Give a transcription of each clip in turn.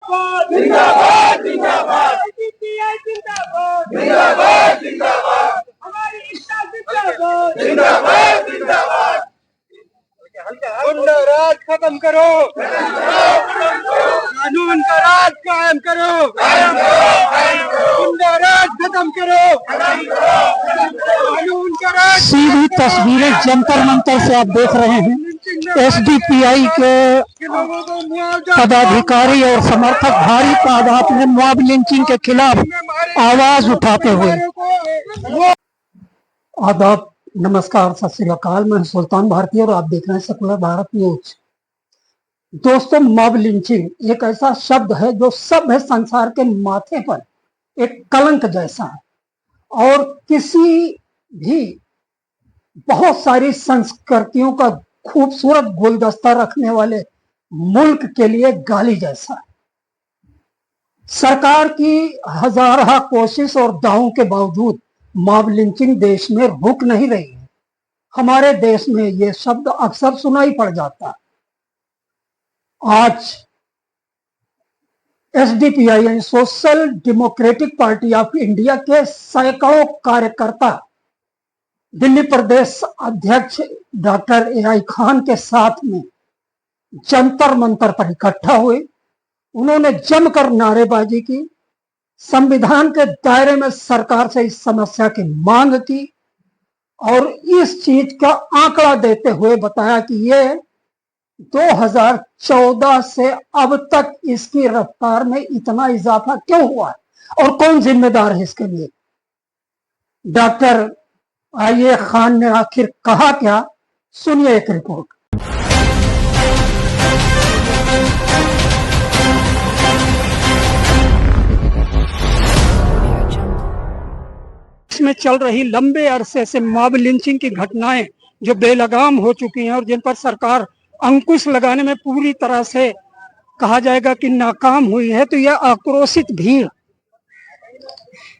जिंदाबाद जिंदाबाद जिंदाबाद जिंदाबाद जिंदाबाद हमारी इच्छा जिंदाबाद जिंदाबाद जिंदाबाद। गुंडा राज खत्म करो, कानून का राज कायम करो, गुंडा राज खत्म करो, कानून का राज। सीधी तस्वीरें जंतर मंतर से आप देख रहे हैं। एसडीपीआई के पदाधिकारी और समर्थक भारी तादाद में मॉब लिंचिंग के खिलाफ आवाज उठाते हुए। आदाब, नमस्कार, सत श्री अकाल। मैं सुल्तान भारती और आप देख रहे हैं सेकुलर भारत न्यूज। दोस्तों, मॉब लिंचिंग एक ऐसा शब्द है जो सभ्य संसार के माथे पर एक कलंक जैसा है और किसी भी बहुत सारी संस्कृतियों का खूबसूरत गुलदस्ता रखने वाले मुल्क के लिए गाली जैसा है। सरकार की हजारों कोशिश और दावों के बावजूद मॉब लिंचिंग देश में रुक नहीं रही है। हमारे देश में यह शब्द अक्सर सुनाई पड़ जाता है। आज एसडीपीआई यानी social democratic party of India के सैकड़ों कार्यकर्ता दिल्ली प्रदेश अध्यक्ष डॉक्टर ए.आई. खान के साथ में जंतर मंतर पर इकट्ठा हुए। उन्होंने जमकर नारेबाजी की, संविधान के दायरे में सरकार से इस समस्या की मांग की और इस चीज का आंकड़ा देते हुए बताया कि ये 2014 से अब तक इसकी रफ्तार में इतना इजाफा क्यों हुआ है और कौन जिम्मेदार है इसके लिए। Doctor AI. खान ने आखिर कहा क्या, सुनिए एक रिपोर्ट। में चल रही लंबे अरसे से मॉब लिंचिंग की घटनाएं जो बेलगाम हो चुकी हैं और जिन पर सरकार अंकुश लगाने में पूरी तरह से कहा जाएगा कि नाकाम हुई है, तो यह आक्रोशित भीड़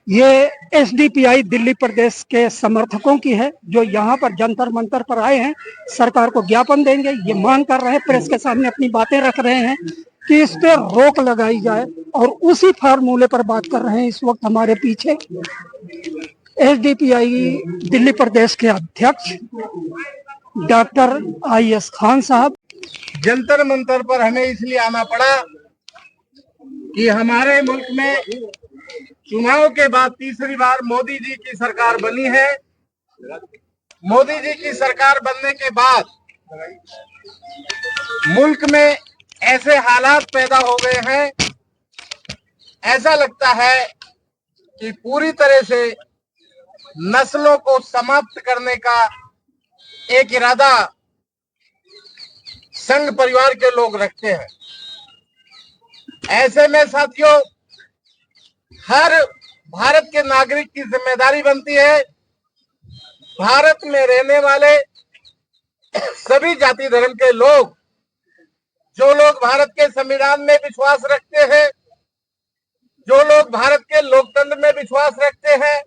ये एसडीपीआई दिल्ली प्रदेश के समर्थकों की है, जो यहाँ पर जंतर मंतर पर आए हैं। सरकार को ज्ञापन देंगे, ये मांग कर रहे हैं, प्रेस के सामने अपनी बातें रख रहे हैं कि इस पे रोक लगाई जाए और उसी फार्मूले पर बात कर रहे हैं। इस वक्त हमारे पीछे एसडीपीआई दिल्ली प्रदेश के अध्यक्ष डॉक्टर ए.आई. खान साहब। जंतर मंतर पर हमें इसलिए आना पड़ा कि हमारे मुल्क में चुनाव के बाद तीसरी बार मोदी जी की सरकार बनी है। मोदी जी की सरकार बनने के बाद मुल्क में ऐसे हालात पैदा हो गए हैं, ऐसा लगता है कि पूरी तरह से नस्लों को समाप्त करने का एक इरादा संघ परिवार के लोग रखते हैं। ऐसे में साथियों, हर भारत के नागरिक की जिम्मेदारी बनती है भारत में रहने वाले सभी जाति धर्म के लोग, जो लोग भारत के संविधान में विश्वास रखते हैं, जो लोग भारत के लोकतंत्र में विश्वास रखते हैं,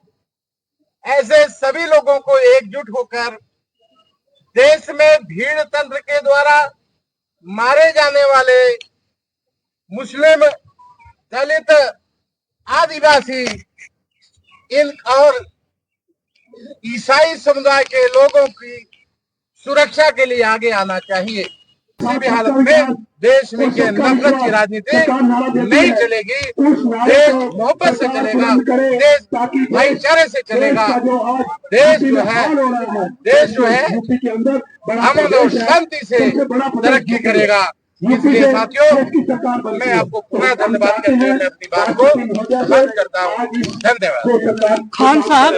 ऐसे सभी लोगों को एकजुट होकर देश में भीड़ तंत्र के द्वारा मारे जाने वाले मुस्लिम, दलित, आदिवासी इन और ईसाई समुदाय के लोगों की सुरक्षा के लिए आगे आना चाहिए। किसी भी हालत में देश में के नफरत की राजनीति नहीं चलेगी। देश मोहब्बत से चलेगा, देश भाईचारे से चलेगा, देश जो है अमन और शांति से तरक्की करेगा। इसलिए साथियों, मैं आपको पुनः धन्यवाद करते हुए मैं अपनी बात को बंद करता हूँ। धन्यवाद। खान साहब,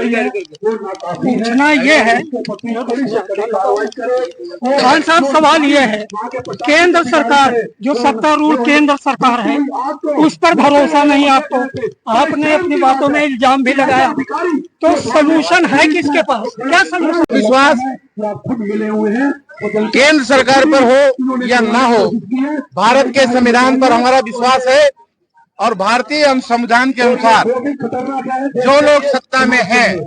पूछना ये है, खान साहब सवाल ये है, केंद्र सरकार जो सत्तारूढ़ केंद्र सरकार है उस पर भरोसा नहीं आपको, आपने अपनी बातों में इल्जाम भी लगाया, तो सलूशन है किसके पास, क्या सलूशन? विश्वास केंद्र सरकार पर हो या ना हो, भारत के संविधान पर हमारा विश्वास है और भारतीय संविधान के अनुसार जो लोग सत्ता में हैं,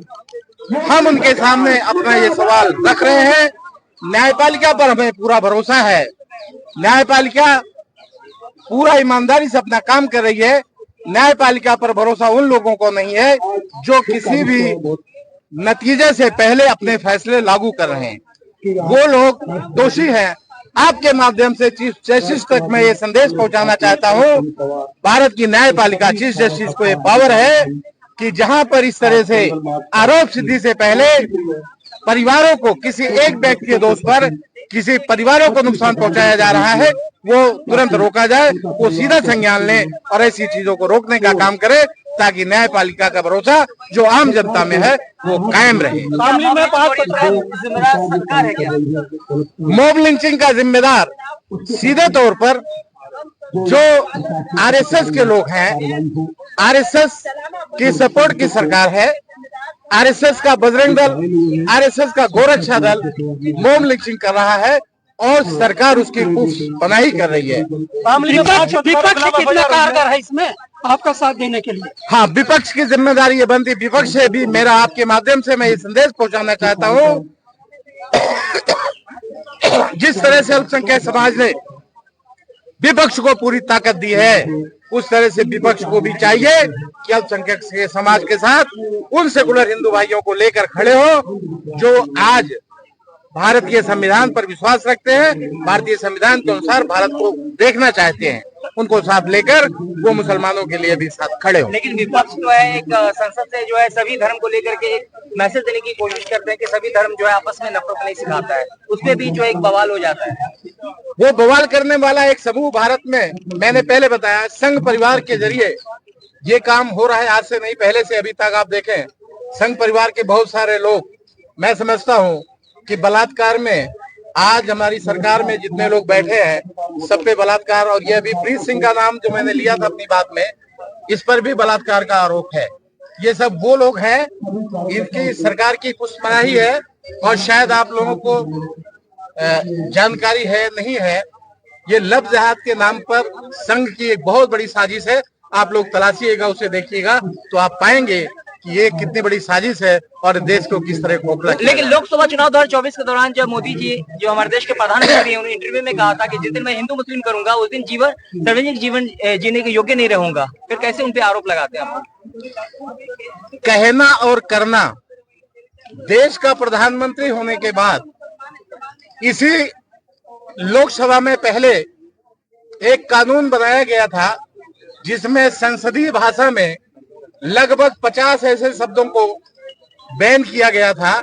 हम उनके सामने अपना ये सवाल रख रहे हैं। न्यायपालिका पर हमें पूरा भरोसा है। न्यायपालिका पूरा ईमानदारी से अपना काम कर रही है। न्यायपालिका पर भरोसा उन लोगों को नहीं है जो किसी भी नतीजे से पहले अपने फैसले लागू कर रहे हैं। वो लोग दोषी हैं। आपके माध्यम से चीफ जस्टिस तक मैं ये संदेश पहुंचाना चाहता हूं, भारत की न्यायपालिका चीफ जस्टिस को ये पावर है कि जहां पर इस तरह से आरोप सिद्धि से पहले परिवारों को किसी एक व्यक्ति के दोष पर किसी परिवारों को नुकसान पहुंचाया जा रहा है, वो तुरंत रोका जाए, वो सीधा संज्ञान ले और ऐसी चीजों को रोकने का काम करे ताकि न्यायपालिका का भरोसा जो आम जनता में है वो कायम रहे। मॉब लिंचिंग का जिम्मेदार सीधे तौर पर जो आरएसएस के लोग हैं, आरएसएस की सपोर्ट की सरकार है, आरएसएस का बजरंग दल, आरएसएस का गोरक्षा दल मॉब लिंचिंग कर रहा है और सरकार उसकी पनाही कर रही है। विपक्ष कितना कारगर है इसमें आपका साथ देने के लिए? हाँ, विपक्ष की जिम्मेदारी ये बनती। विपक्ष से भी मेरा आपके माध्यम से मैं ये संदेश पहुंचाना चाहता हूँ, जिस तरह से अल्पसंख्यक समाज ने विपक्ष को पूरी ताकत दी है, उस तरह से विपक्ष को भी चाहिए कि अल्पसंख्यक के समाज के साथ उन सेकुलर हिंदू भाइयों को लेकर खड़े हो जो आज भारत के संविधान पर विश्वास रखते हैं, भारतीय संविधान के अनुसार भारत को देखना चाहते हैं। उनको साथ लेकर वो मुसलमानों के लिए भी साथ खड़े हो। लेकिन विपक्ष जो है एक संसद से जो है सभी धर्म को लेकर के एक मैसेज देने की कोशिश करते हैं कि सभी धर्म जो है आपस में नफरत नहीं सिखाता है, उसपे भी जो एक बवाल हो जाता है। वो बवाल करने वाला एक समूह भारत में, मैंने पहले बताया, संघ परिवार के जरिए ये काम हो रहा है। आज से नहीं, पहले से अभी तक आप देखें संघ परिवार के बहुत सारे लोग, मैं समझता हूँ कि बलात्कार में आज हमारी सरकार में जितने लोग बैठे हैं सब पे बलात्कार, और ये अभी प्रीत सिंह का नाम जो मैंने लिया था अपनी बात में, इस पर भी बलात्कार का आरोप है। ये सब वो लोग हैं, इनकी सरकार की पुष्पनाही है और शायद आप लोगों को जानकारी है नहीं है, ये लव जिहाद के नाम पर संघ की एक बहुत बड़ी साजिश है। आप लोग तलाशिएगा, उसे देखिएगा तो आप पाएंगे कि ये कितनी बड़ी साजिश है और देश को किस तरह खोखला। लेकिन लोकसभा चुनाव 2024 के दौरान जब मोदी जी जो हमारे देश के प्रधानमंत्री हैं, उन्होंने इंटरव्यू में कहा था कि जिस दिन मैं हिंदू मुस्लिम करूंगा उस दिन सार्वजनिक जीवन जीने के योग्य नहीं रहूंगा। फिर कैसे उन पे आरोप लगाते हैं आप? कहना और करना, देश का प्रधानमंत्री होने के बाद इसी लोकसभा में पहले एक कानून बनाया गया था जिसमें संसदीय भाषा में लगभग 50 ऐसे शब्दों को बैन किया गया था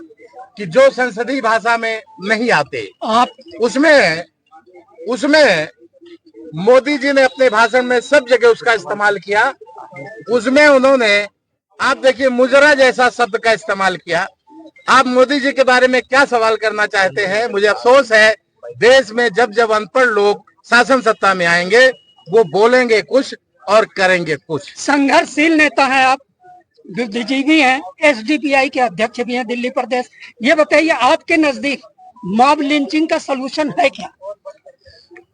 कि जो संसदीय भाषा में नहीं आते। आप उसमें मोदी जी ने अपने भाषण में सब जगह उसका इस्तेमाल किया। उसमें उन्होंने, आप देखिए, मुजरा जैसा शब्द का इस्तेमाल किया। आप मोदी जी के बारे में क्या सवाल करना चाहते हैं? मुझे अफसोस है, देश में जब जब अनपढ़ लोग शासन सत्ता में आएंगे वो बोलेंगे कुछ और करेंगे कुछ। संघर्षशील नेता हैं आप, बुद्धिजीवी हैं, एसडीपीआई के अध्यक्ष भी हैं दिल्ली प्रदेश। ये बताइए, आपके नजदीक मॉब लिंचिंग का सलूशन है क्या?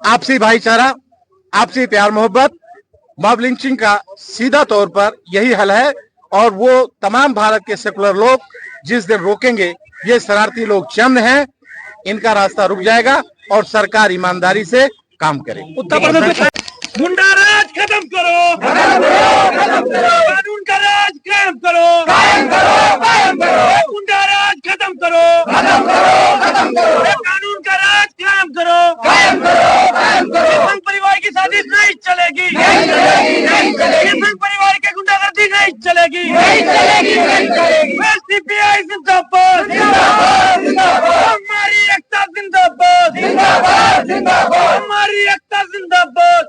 आपसी भाईचारा, आपसी प्यार मोहब्बत, मॉब लिंचिंग का सीधा तौर पर यही हल है। और वो तमाम भारत के सेकुलर लोग जिस दिन रोकेंगे, ये शरारती लोग चंद हैं, इनका रास्ता रुक जाएगा और सरकार ईमानदारी से काम करे। उत्तर प्रदेश गुंडा राज खत्म करो, कानून का राज कायम करो, गुंडा राज खत्म करो, कानून का राज कायम करो। संघ परिवार की साजिश नहीं चलेगी, संघ परिवार के गुंडागर्दी नहीं चलेगी। सीपीआई जिंदाबाद, हमारी एकता जिंदाबाद, हमारी एकता जिंदाबाद।